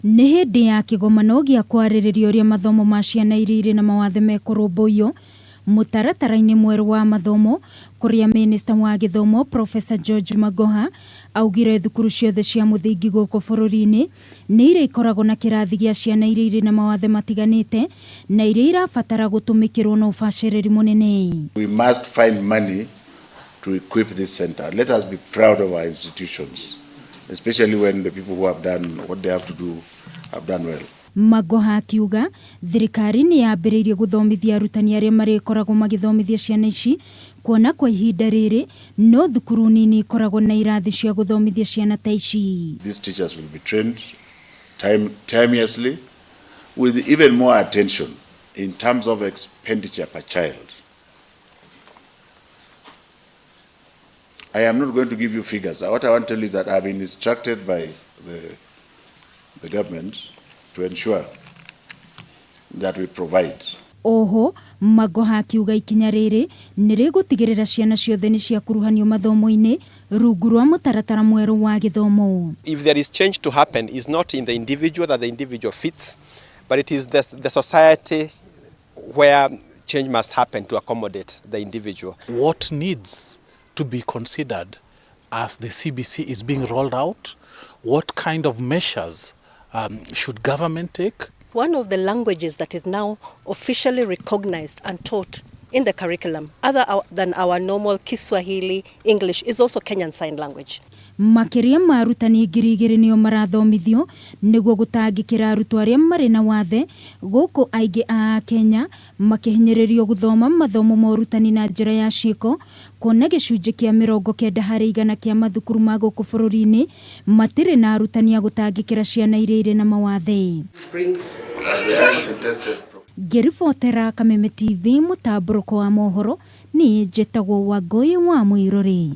Nĩ hĩndĩ ya kĩgomano gĩa kwaririria ũrĩa mathomo ma ciana iria irĩ na mawathe mekũrũmbũiyo mutaratara-ini mweru wa mathomo, kũrĩa Minista wa githomo Prof George Magoha augire thukuru ciothe cia muthingi gũkũ bũrũri-inĩ nĩ iria ikoragwo na kirathi gĩa ciana iria irĩ na mawathe matiganite na iria irabatara gũtũmĩkĩrwo na ũbacĩrĩri mũnene. We must find money to equip this center. Let us be proud of our institutions, especially when the people who have done what they have to do have done well. Magoha akiuga thirikari nĩ yambĩrĩirie gũthomithia arutani arĩa marĩkoragwo magĩthomithia ciana ici, kuona kwa ihinda rĩrĩ no thukuru nini ikoragwo na irathi cia gũthomithia ciana ta ici. These teachers will be trained timeously with even more attention in terms of expenditure per child. I am not going to give you figures. What I want to tell you is that I have been instructed by the government to ensure that we provide. Oho, Magoha akiuga ikinya rĩrĩ nĩ rĩgũtigĩrĩra ciana ciothe nĩ ciakuruhanio mathomo-inĩ rungu rwa mutaratara mweru wa githomo. If there is change to happen, is not in the individual that the individual fits, but it is the society where change must happen to accommodate the individual. What needs to be considered as the CBC is being rolled out? What kind of measures should government take? One of the languages that is now officially recognized and taught in the curriculum, other than our normal Kiswahili, English, is also Kenyan Sign Language. Makiria ma arutani ngiri igĩrĩ nĩo marathomithio nĩguo gũtangĩkĩra arutwo arĩa marĩ na wathe gũkũ aingĩ a Kenya makĩhinyĩrĩrio gũthoma mathomo ma ũrutani na njĩra ya ciĩko, kuona gĩcunjĩ kĩa 90% kĩa mathukuru ma gũkũ bũrũri-inĩ matirĩ na arutani a gũtangĩkĩra ciana iria irĩ na mawathe. Ngĩribotera Kameme TV mũtambũrũko wa mohoro, niĩ njĩtagwo Wangũi wa Mũirũrĩ.